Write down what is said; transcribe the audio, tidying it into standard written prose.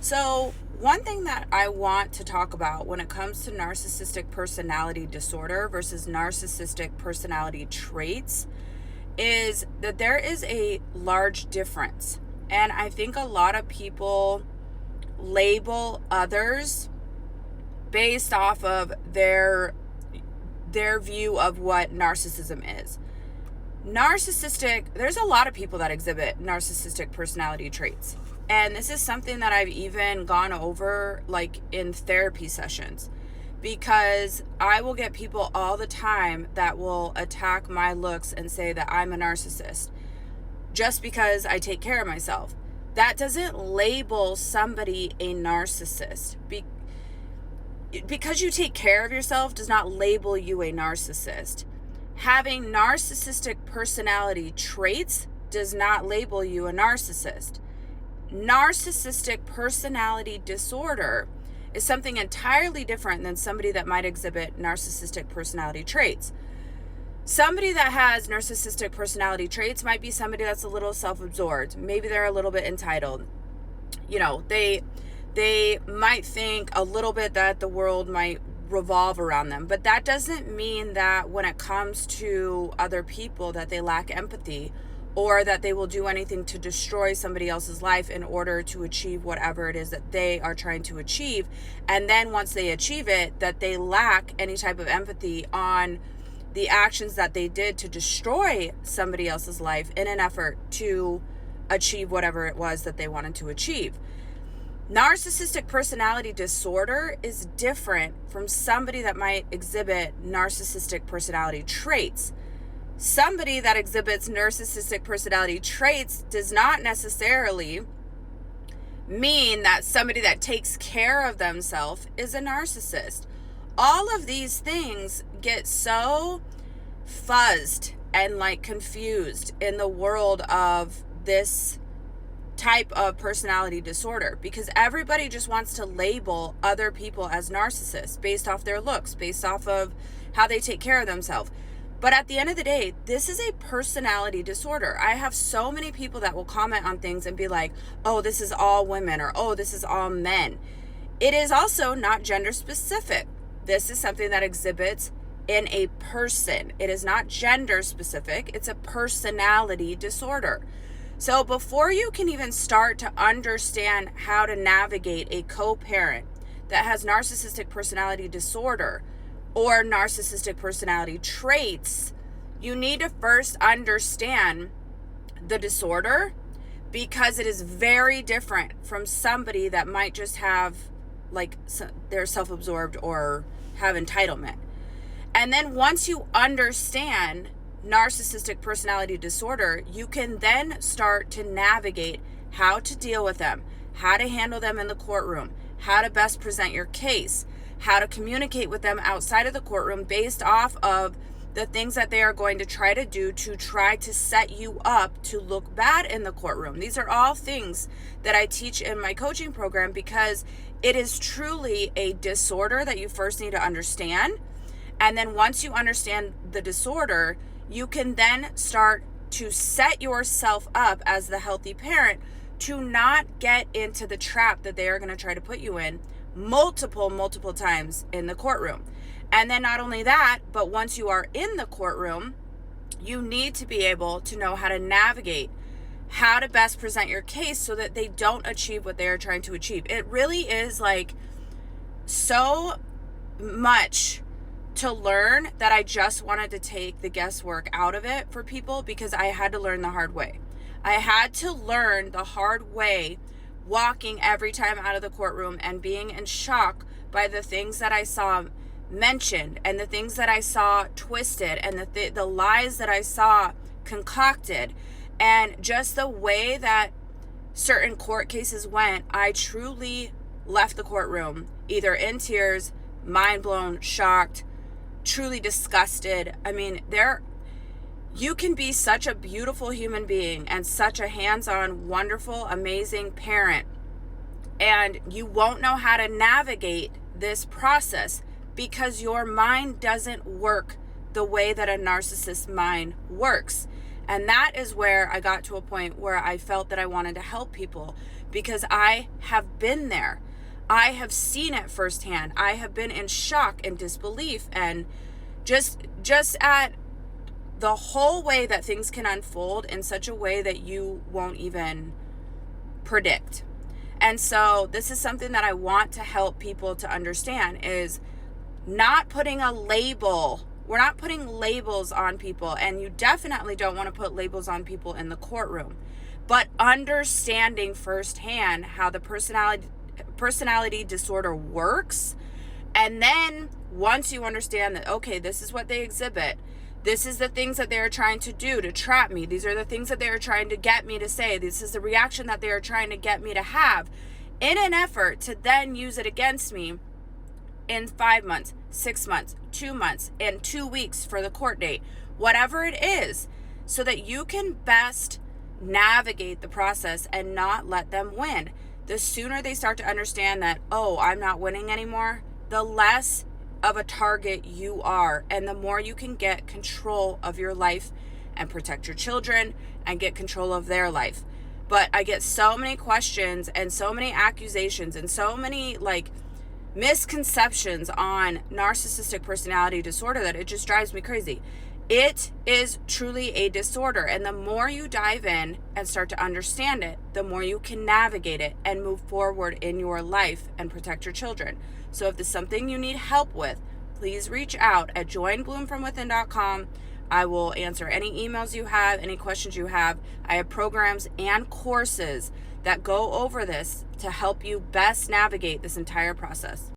So, one thing that I want to talk about when it comes to narcissistic personality disorder versus narcissistic personality traits is that there is a large difference. And I think a lot of people label others based off of their view of what narcissism is. There's a lot of people that exhibit narcissistic personality traits. And this is something that I've even gone over like in therapy sessions, because I will get people all the time that will attack my looks and say that I'm a narcissist just because I take care of myself. That doesn't label somebody a narcissist. Because you take care of yourself does not label you a narcissist. Having narcissistic personality traits does not label you a narcissist. Narcissistic personality disorder is something entirely different than somebody that might exhibit narcissistic personality traits. Somebody that has narcissistic personality traits might be somebody that's a little self-absorbed. Maybe they're a little bit entitled. They might think a little bit that the world might revolve around them, but that doesn't mean that when it comes to other people that they lack empathy, or that they will do anything to destroy somebody else's life in order to achieve whatever it is that they are trying to achieve. And then once they achieve it, that they lack any type of empathy on the actions that they did to destroy somebody else's life in an effort to achieve whatever it was that they wanted to achieve. Narcissistic personality disorder is different from somebody that might exhibit narcissistic personality traits. Somebody that exhibits narcissistic personality traits does not necessarily mean that somebody that takes care of themselves is a narcissist. All of these things get so fuzzed and like confused in the world of this type of personality disorder, because everybody just wants to label other people as narcissists based off their looks, based off of how they take care of themselves. But at the end of the day, this is a personality disorder. I have so many people that will comment on things and be like, oh, this is all women, or oh, this is all men. It is also not gender specific. This is something that exhibits in a person. It is not gender specific. It's a personality disorder. So before you can even start to understand how to navigate a co-parent that has narcissistic personality disorder or narcissistic personality traits, you need to first understand the disorder, because it is very different from somebody that might just have like they're self-absorbed or have entitlement. And then once you understand narcissistic personality disorder, you can then start to navigate how to deal with them, how to handle them in the courtroom, how to best present your case, how to communicate with them outside of the courtroom based off of the things that they are going to try to do to try to set you up to look bad in the courtroom. These are all things that I teach in my coaching program, because it is truly a disorder that you first need to understand. And then once you understand the disorder, you can then start to set yourself up as the healthy parent to not get into the trap that they are going to try to put you in multiple times in the courtroom. And then not only that, but once you are in the courtroom, you need to be able to know how to navigate, how to best present your case so that they don't achieve what they are trying to achieve. It really is like so much to learn that I just wanted to take the guesswork out of it for people, because I had to learn the hard way. I had to learn the hard way, walking every time out of the courtroom and being in shock by the things that I saw mentioned and the things that I saw twisted and the lies that I saw concocted, and just the way that certain court cases went. I truly left the courtroom either in tears, mind blown, shocked, truly disgusted. I mean, you can be such a beautiful human being and such a hands-on, wonderful, amazing parent, and you won't know how to navigate this process because your mind doesn't work the way that a narcissist's mind works. And that is where I got to a point where I felt that I wanted to help people, because I have been there. I have seen it firsthand. I have been in shock and disbelief, and just at the whole way that things can unfold in such a way that you won't even predict. And so this is something that I want to help people to understand, is not putting a label. We're not putting labels on people, and you definitely don't want to put labels on people in the courtroom, but understanding firsthand how the personality disorder works. And then once you understand that, okay, this is what they exhibit, this is the things that they're trying to do to trap me, these are the things that they're trying to get me to say, this is the reaction that they are trying to get me to have, in an effort to then use it against me in 5 months, 6 months, 2 months, and 2 weeks for the court date, whatever it is, so that you can best navigate the process and not let them win. The sooner they start to understand that, oh, I'm not winning anymore, the less of a target you are, and the more you can get control of your life and protect your children and get control of their life. But I get so many questions and so many accusations and so many misconceptions on narcissistic personality disorder that it just drives me crazy. It is truly a disorder, and the more you dive in and start to understand it, the more you can navigate it and move forward in your life and protect your children. So if there's something you need help with, please reach out at joinbloomfromwithin.com. I will answer any emails you have, any questions you have. I have programs and courses that go over this to help you best navigate this entire process.